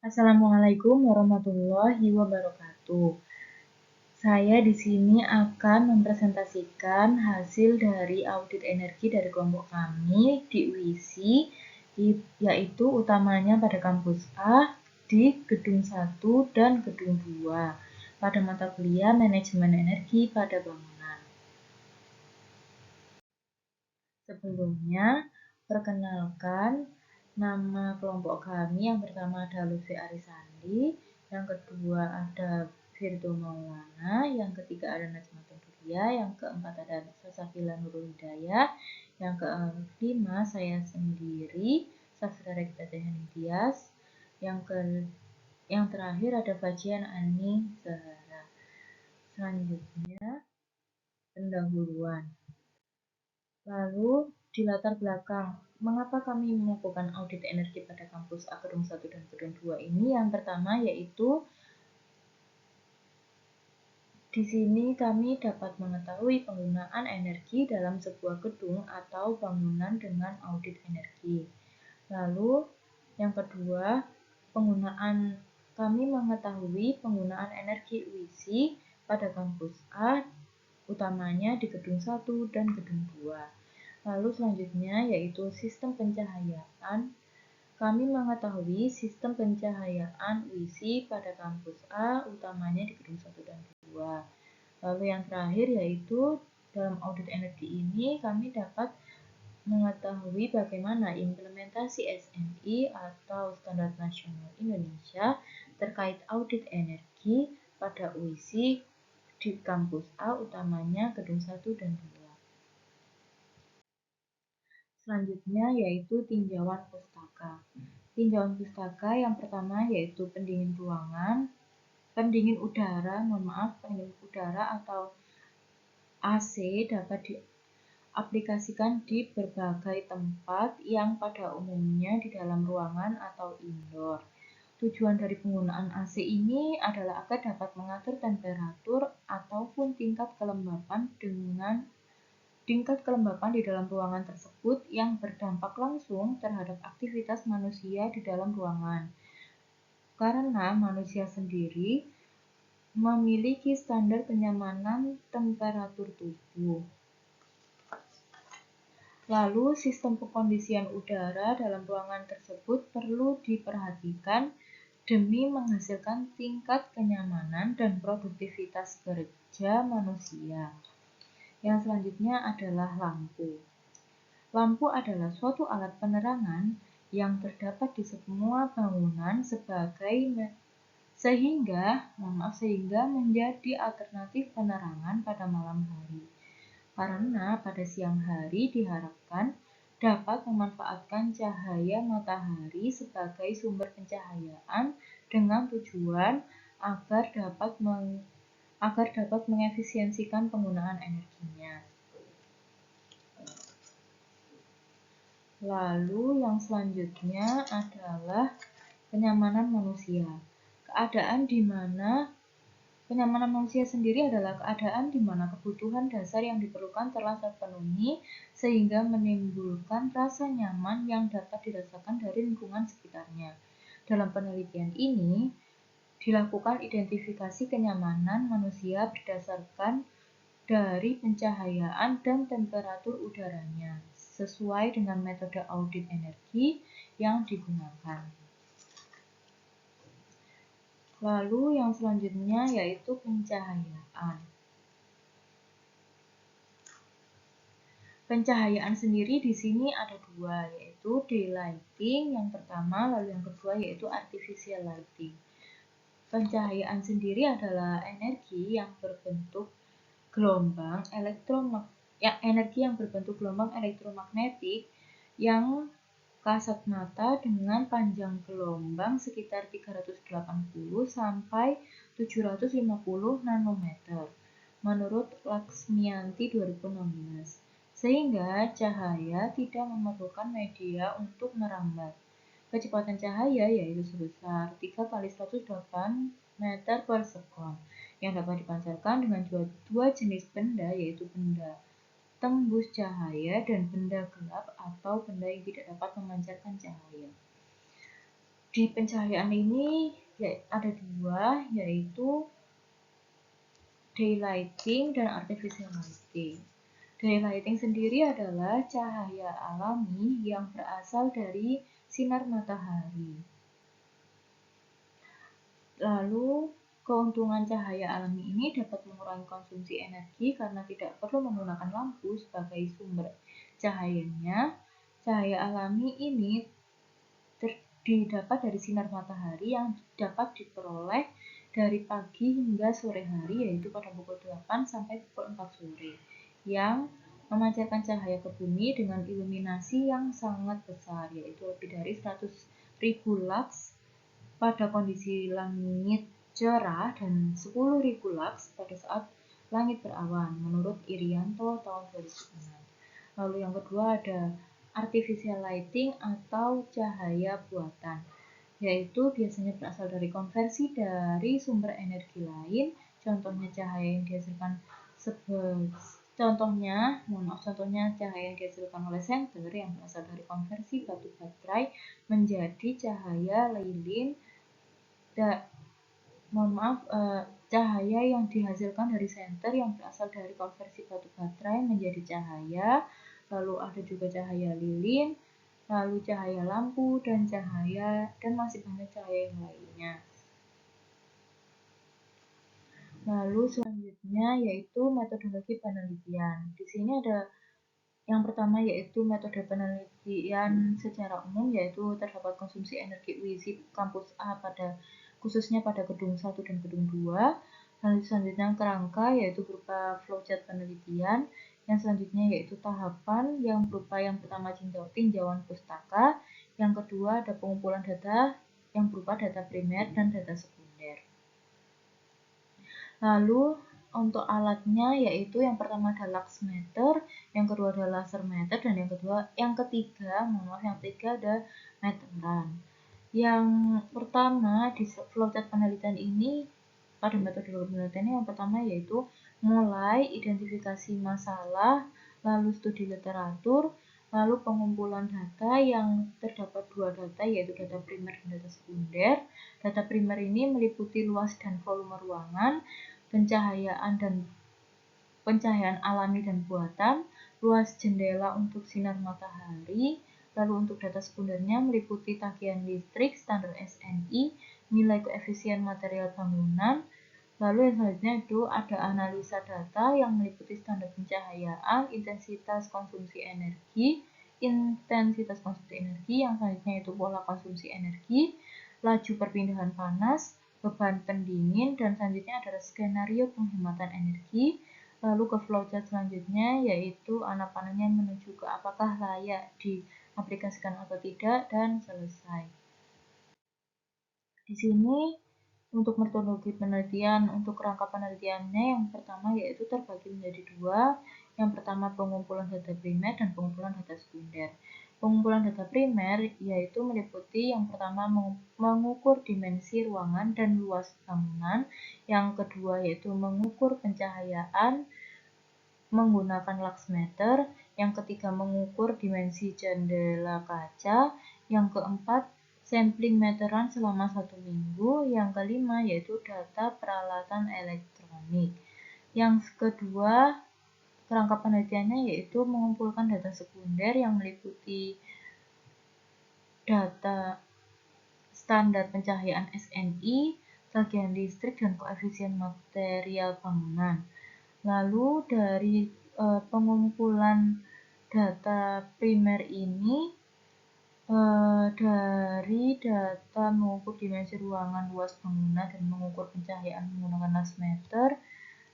Assalamualaikum warahmatullahi wabarakatuh. Saya di sini akan mempresentasikan hasil dari audit energi dari kelompok kami di UISI, yaitu utamanya pada kampus A, di gedung 1 dan gedung 2, pada mata kuliah manajemen energi pada bangunan. Sebelumnya, perkenalkan nama kelompok kami. Yang pertama ada Lutfi Arisandi, yang kedua ada Firdo Maulana, yang ketiga ada Najma Turia, yang keempat ada Sasafila Nurul Hidayah, yang kelima saya sendiri, Safira Rekta Tias, yang terakhir ada Fajian Ani Zahara. Selanjutnya, pendahuluan. Lalu di latar belakang, mengapa kami melakukan audit energi pada kampus A Gedung 1 dan Gedung 2 ini? Yang pertama yaitu di sini kami dapat mengetahui penggunaan energi dalam sebuah gedung atau bangunan dengan audit energi. Lalu yang kedua, kami mengetahui penggunaan energi UISI pada kampus A, utamanya di Gedung 1 dan Gedung 2. Lalu selanjutnya yaitu sistem pencahayaan. Kami mengetahui sistem pencahayaan UISI pada kampus A, utamanya di Gedung 1 dan 2. Lalu yang terakhir yaitu dalam audit energi ini kami dapat mengetahui bagaimana implementasi SNI atau Standar Nasional Indonesia terkait audit energi pada UISI di kampus A, utamanya Gedung 1 dan 2. Selanjutnya yaitu tinjauan pustaka. Tinjauan pustaka yang pertama yaitu pendingin pendingin udara atau AC dapat diaplikasikan di berbagai tempat yang pada umumnya di dalam ruangan atau indoor. Tujuan dari penggunaan AC ini adalah agar dapat mengatur temperatur ataupun tingkat kelembapan di dalam ruangan tersebut yang berdampak langsung terhadap aktivitas manusia di dalam ruangan. Karena manusia sendiri memiliki standar kenyamanan temperatur tubuh. Lalu, sistem pengkondisian udara dalam ruangan tersebut perlu diperhatikan demi menghasilkan tingkat kenyamanan dan produktivitas kerja manusia. Yang selanjutnya adalah lampu. Lampu adalah suatu alat penerangan yang terdapat di semua bangunan sehingga menjadi alternatif penerangan pada malam hari. Karena pada siang hari diharapkan dapat memanfaatkan cahaya matahari sebagai sumber pencahayaan dengan tujuan agar dapat mengefisiensikan penggunaan energinya. Lalu yang selanjutnya adalah kenyamanan manusia. Kenyamanan manusia sendiri adalah keadaan di mana kebutuhan dasar yang diperlukan telah terpenuhi sehingga menimbulkan rasa nyaman yang dapat dirasakan dari lingkungan sekitarnya. Dalam penelitian ini, dilakukan identifikasi kenyamanan manusia berdasarkan dari pencahayaan dan temperatur udaranya, sesuai dengan metode audit energi yang digunakan. Lalu yang selanjutnya yaitu pencahayaan. Pencahayaan sendiri di sini ada dua, yaitu daylighting yang pertama, lalu yang kedua yaitu artificial lighting. Pencahayaan sendiri adalah energi yang berbentuk gelombang elektromagnetik yang kasat mata dengan panjang gelombang sekitar 380 sampai 750 nanometer menurut Laksmianti 2016, sehingga cahaya tidak memerlukan media untuk merambat. Kecepatan cahaya yaitu sebesar 3 kali 108 meter per sekon yang dapat dipancarkan dengan dua jenis benda, yaitu benda tembus cahaya dan benda gelap atau benda yang tidak dapat memancarkan cahaya. Di pencahayaan ini ya, ada dua, yaitu daylighting dan artificial lighting. Daylighting sendiri adalah cahaya alami yang berasal dari sinar matahari. Lalu, keuntungan cahaya alami ini dapat mengurangi konsumsi energi karena tidak perlu menggunakan lampu sebagai sumber cahayanya. Cahaya alami ini didapat dari sinar matahari yang dapat diperoleh dari pagi hingga sore hari, yaitu pada pukul 8 sampai pukul 4 sore, yang memancarkan cahaya ke bumi dengan iluminasi yang sangat besar, yaitu lebih dari 100.000 lux pada kondisi langit cerah dan 10.000 lux pada saat langit berawan, menurut Irianto tahun 2006. Lalu yang kedua ada artificial lighting atau cahaya buatan, yaitu biasanya berasal dari konversi dari sumber energi lain. Contohnya cahaya yang dihasilkan contohnya cahaya yang dihasilkan oleh senter yang berasal dari konversi batu baterai menjadi cahaya lilin. Cahaya yang dihasilkan dari senter yang berasal dari konversi batu baterai menjadi cahaya. Lalu ada juga cahaya lilin, lalu cahaya lampu, dan masih banyak cahaya yang lainnya. Lalu selanjutnya yaitu metodologi penelitian. Di sini ada yang pertama yaitu metode penelitian secara umum, yaitu terdapat konsumsi energi UISI kampus A khususnya pada gedung 1 dan gedung 2. Lalu selanjutnya kerangka yaitu berupa flowchart penelitian. Yang selanjutnya yaitu tahapan yang berupa yang pertama tinjauan pustaka, yang kedua ada pengumpulan data yang berupa data primer dan data sekunder. Lalu untuk alatnya yaitu yang pertama adalah luxmeter, yang kedua adalah laser meter, dan yang ketiga ada meteran. Yang pertama di flowchart penelitian ini, pada metode penelitian yang pertama yaitu mulai identifikasi masalah, lalu studi literatur, lalu pengumpulan data yang terdapat dua data yaitu data primer dan data sekunder. Data primer ini meliputi luas dan volume ruangan, pencahayaan alami dan buatan, luas jendela untuk sinar matahari. Lalu untuk data sekundernya meliputi tagihan listrik, standar SNI, nilai koefisien material bangunan. Lalu yang selanjutnya itu ada analisa data yang meliputi standar pencahayaan, intensitas konsumsi energi, yang selanjutnya itu pola konsumsi energi, laju perpindahan panas, beban pendingin, dan selanjutnya adalah skenario penghematan energi. Lalu ke flowchart selanjutnya yaitu anak panahnya menuju ke apakah layak diaplikasikan atau tidak, dan selesai. Di sini untuk metodologi penelitian, untuk kerangka penelitiannya yang pertama yaitu terbagi menjadi dua. Yang pertama pengumpulan data primer dan pengumpulan data sekunder. Pengumpulan data primer yaitu meliputi yang pertama mengukur dimensi ruangan dan luas bangunan, yang kedua yaitu mengukur pencahayaan menggunakan luxmeter, yang ketiga mengukur dimensi jendela kaca, yang keempat sampling meteran selama 1 minggu, yang kelima yaitu data peralatan elektronik. Yang kedua kerangka penelitiannya yaitu mengumpulkan data sekunder yang meliputi data standar pencahayaan SNI, tagihan listrik, dan koefisien material bangunan. Lalu dari pengumpulan data primer ini, dari data mengukur dimensi ruangan, luas bangunan, dan mengukur pencahayaan menggunakan luxmeter,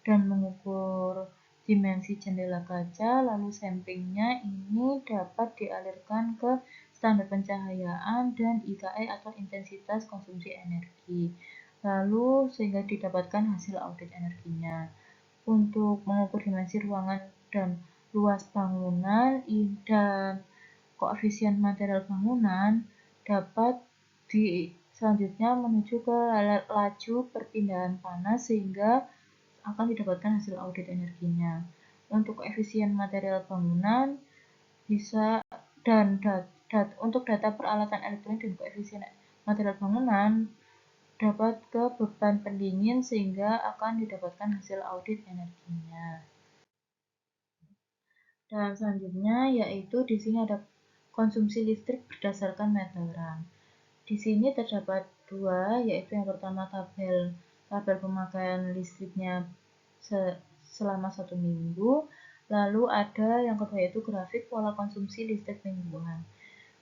dan mengukur dimensi jendela kaca, lalu samplingnya ini dapat dialirkan ke standar pencahayaan dan IKE atau intensitas konsumsi energi, lalu sehingga didapatkan hasil audit energinya. Untuk mengukur dimensi ruangan dan luas bangunan dan koefisien material bangunan dapat selanjutnya menuju ke laju perpindahan panas sehingga akan didapatkan hasil audit energinya. Untuk koefisien material bangunan bisa untuk data peralatan elektronik dan koefisien material bangunan dapat ke beban pendingin sehingga akan didapatkan hasil audit energinya. Dan selanjutnya yaitu di sini ada konsumsi listrik berdasarkan meteran. Di sini terdapat dua, yaitu yang pertama tabel pemakaian listriknya selama 1 minggu, lalu ada yang kedua yaitu grafik pola konsumsi listrik mingguan.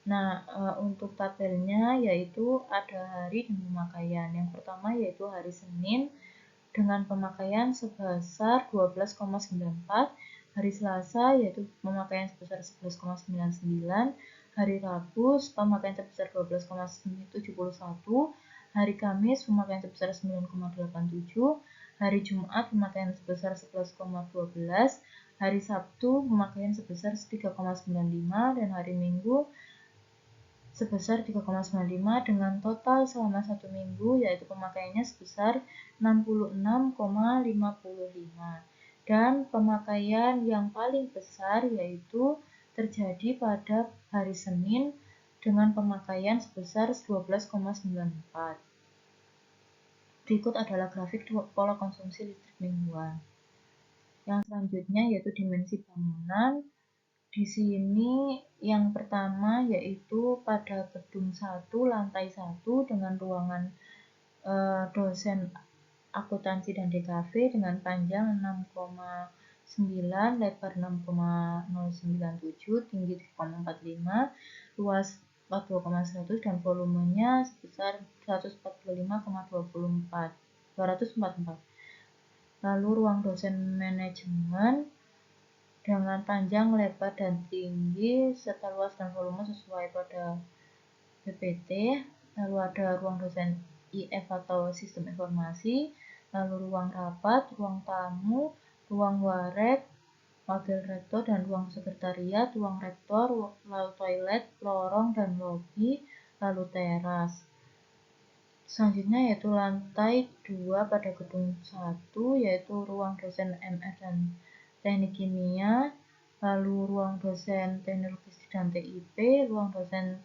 Nah, untuk tabelnya yaitu ada hari dan pemakaian. Yang pertama yaitu hari Senin dengan pemakaian sebesar 12,94, hari Selasa yaitu pemakaian sebesar 11,99, hari Rabu pemakaian sebesar 12,71, hari Kamis pemakaian sebesar 9,87, hari Jumat pemakaian sebesar 11,12, hari Sabtu pemakaian sebesar 3,95, dan hari Minggu sebesar 3,95 dengan total selama 1 minggu yaitu pemakaiannya sebesar 66,55. Dan pemakaian yang paling besar yaitu terjadi pada hari Senin dengan pemakaian sebesar 12,94. Berikut adalah grafik pola konsumsi listrik mingguan. Yang selanjutnya yaitu dimensi bangunan. Di sini yang pertama yaitu pada gedung 1 lantai 1 dengan ruangan dosen akuntansi dan DKV dengan panjang 6,9, lebar 6,097, tinggi 3,45, luas 42,100 dan volumenya sebesar 244. Lalu ruang dosen manajemen dengan panjang, lebar, dan tinggi serta luas dan volume sesuai pada PPT. Lalu ada ruang dosen IF atau sistem informasi, lalu ruang rapat, ruang tamu, ruang warek, wakil rektor dan ruang sekretariat, ruang rektor, lalu toilet, lorong dan lobi, lalu teras. Selanjutnya yaitu lantai 2 pada gedung 1 yaitu ruang dosen MF dan teknik kimia, lalu ruang dosen teknik logistik dan TIP, ruang dosen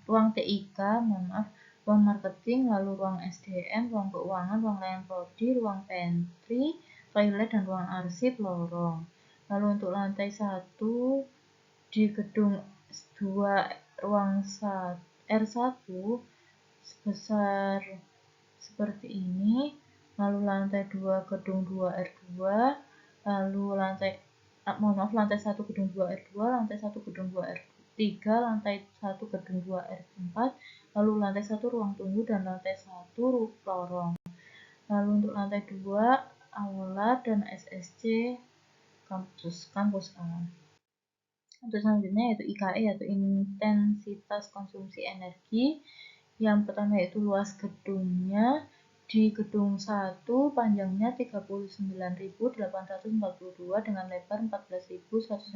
ruang TIK, ruang marketing, lalu ruang SDM, ruang keuangan, ruang layanan prodi, ruang pantry, toilet dan ruang arsip, lorong. Lalu untuk lantai 1 di gedung 2 ruang R1 sebesar seperti ini, lalu lantai 2 gedung 2 R2, lalu lantai 1 gedung 2 R2, lantai 1 gedung 2 R3, lantai 1 gedung 2 R4, lalu lantai 1 ruang tunggu dan lantai 1 lorong. Lalu untuk lantai 2 aula dan SSC kampus A. Untuk selanjutnya yaitu IKE yaitu intensitas konsumsi energi. Yang pertama yaitu luas gedungnya. Di gedung 1 panjangnya 39.842 dengan lebar 14.156,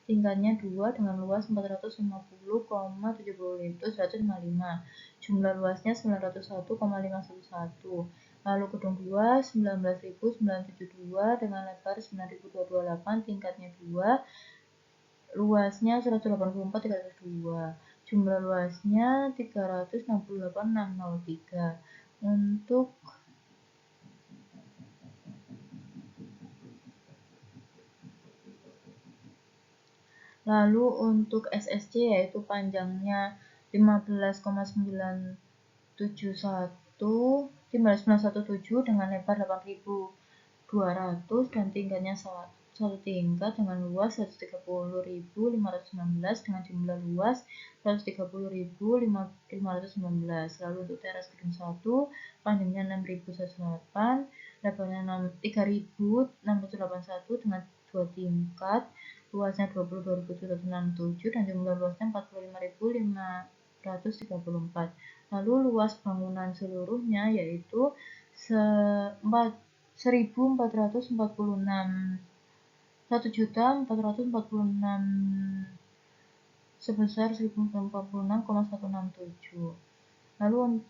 tingkatnya 2 dengan luas 450,155. Jumlah luasnya 901,511. Lalu gedung 2 19.972 dengan lebar 9.228, tingkatnya 2, luasnya 184,302. Jumlah luasnya 368,603. Untuk lalu untuk SSC yaitu panjangnya 15,917 dengan lebar 8.200 dan tingkatnya 1 tingkat dengan luas 130.519 dengan jumlah luas 130.519. Lalu untuk teras gedung 1 panjangnya 6.108, lebarnya 3.681 dengan 2 tingkat, luasnya 22.767 dan jumlah luasnya 45.534. Lalu luas bangunan seluruhnya yaitu 1.446 sebesar 1.046,167. Lalu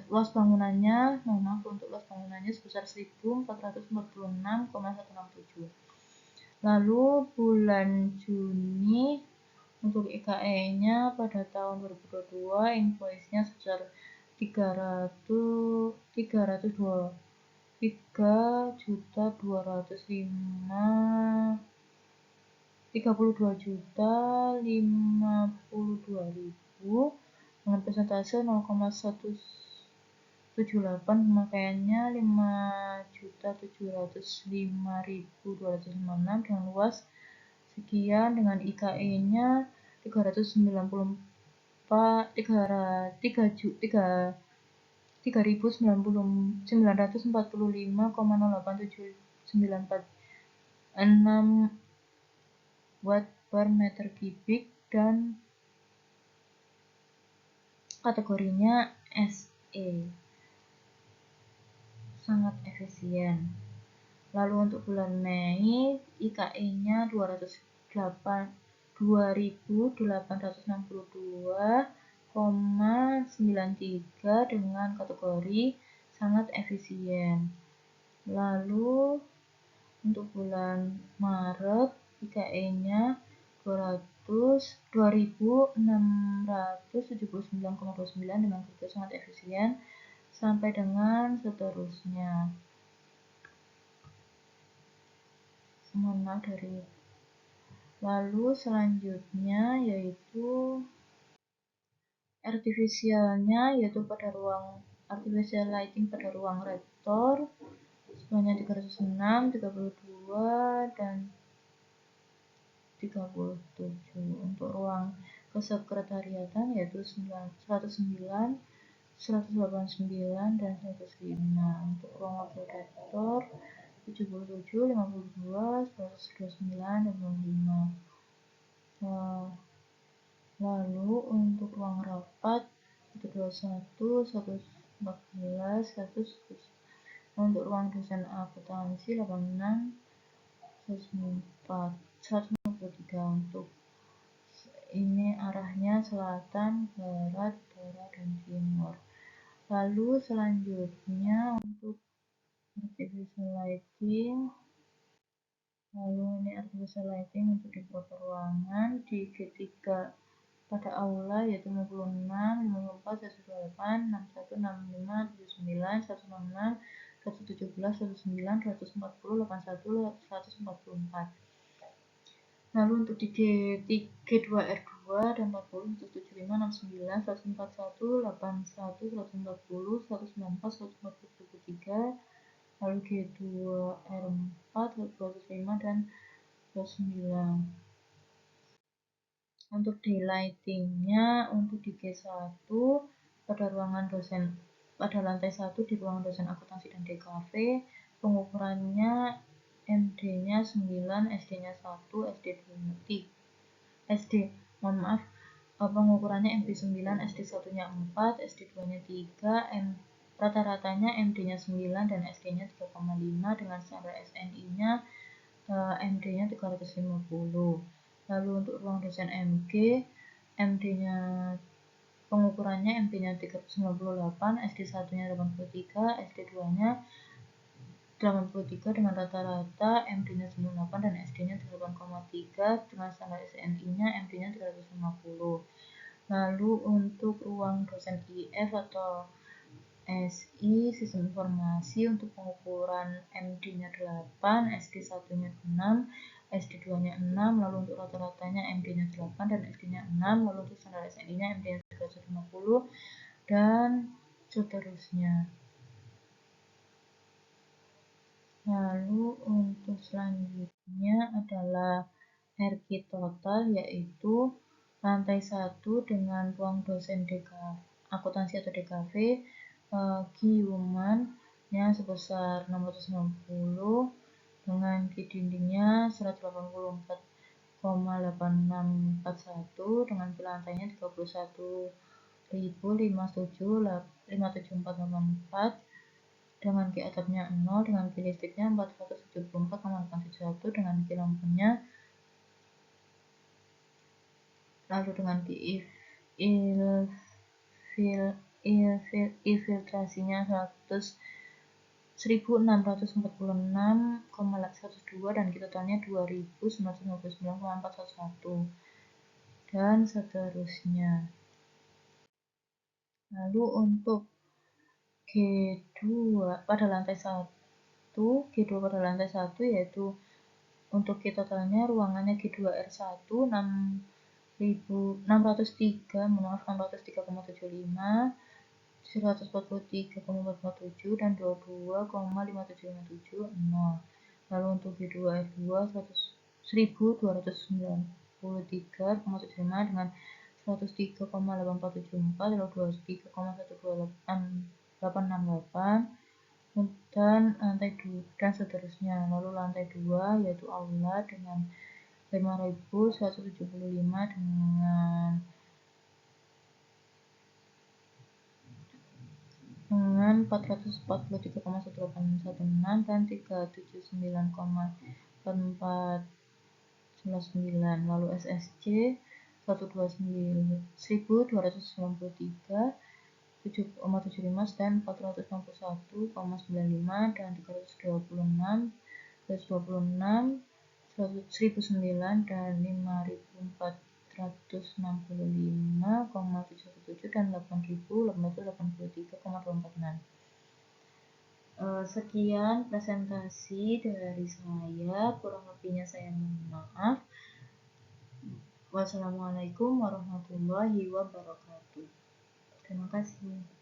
luas bangunannya, untuk luas bangunannya sebesar 1.446,167. Lalu bulan Juni Untuk IKE-nya pada tahun 2022 invoice-nya sebesar 3.352.052.052 dengan persentase 0,178, pemakaiannya 5.705.256 dengan luas sekian, dengan IKE-nya 3.945,087946 watt per meter kubik dan kategorinya SE, sangat efisien. Lalu untuk bulan Mei IKE-nya 2.862,93 dengan kategori sangat efisien. Lalu untuk bulan Maret IKE-nya 2.679,29 dengan kerja sangat efisien sampai dengan seterusnya. Lalu selanjutnya yaitu artificialnya, yaitu pada ruang artificial lighting pada ruang rektor sebanyak 306, 32 dan 37. Untuk ruang kesekretariatan yaitu 109, 189 dan 105. Untuk ruang wakil rektor 77, 52, 129 dan 65. Lalu untuk ruang rapat 121, 114, 100. Untuk ruang dosen akuntansi 86, 104, 153. Untuk ini arahnya selatan, barat, utara, dan timur. Lalu selanjutnya untuk artificial lighting. Lalu ini artificial lighting untuk di beberapa ruangan di G3 pada aula yaitu 56, 54, 128, 61, 65, 79, 166, 117, 109, 240, 81, 144. Lalu untuk di G2R2 dan 40, 175, 69, 141, 81, 140, 194, 143. Lalu G2R4, 205 dan 29. Untuk daylightingnya untuk di G1 pada ruangan dosen pada lantai 1 di ruangan dosen akuntansi dan DKV, pengukurannya MD-nya 9, SD-nya 1, pengukurannya MD 9, SD 1-nya 4, SD 2-nya 3, rata-ratanya MD-nya 9 dan SD-nya 3,5 dengan standar SNI-nya MD-nya 350. Lalu untuk ruang dosen MG, MD-nya pengukurannya MD-nya 398, SD 1-nya 83, SD 2-nya 83 dengan rata-rata MD-nya 98 dan SD-nya 8,3 dengan standar SNI-nya MD-nya 350. Lalu untuk ruang dosen IF atau SI sistem informasi untuk pengukuran MD-nya 8, SD 1-nya 6, SD 2-nya 6, lalu untuk rata-ratanya MD-nya 8 dan SD-nya 6, lalu untuk standar SNI-nya MD-nya 350 dan seterusnya. Lalu untuk selanjutnya adalah RQ total, yaitu lantai 1 dengan ruang dosen akuntansi atau DKV Q-nya sebesar 690 dengan Q dindingnya 184,8641 dengan Q lantainya 31.057,574 dengan Q atapnya 0 dengan Q listriknya 474,871 dengan Q lampunya, lalu dengan Q infiltrasinya 1646,102 dan Q totalnya 2959,411. dan seterusnya. Lalu untuk G2 pada lantai 1, G2 pada lantai 1 yaitu untuk G totalnya ruangannya G2R1 603,75, 143,447 dan 22,5757 0. Lalu untuk G2R2 1293,75 dengan 103,874, lalu 23,12868 dan lantai 2 dan seterusnya. Lalu lantai 2 yaitu aula dengan 5.175 dengan 443,1816 dan 379,419. Lalu SSC 1.293, 7,75 dan 461,95 dan 326, 1.009 dan 5.465,717 dan 8.883,246. Sekian presentasi dari saya, kurang lebihnya saya mohon maaf. Wassalamualaikum warahmatullahi wabarakatuh. Terima kasih.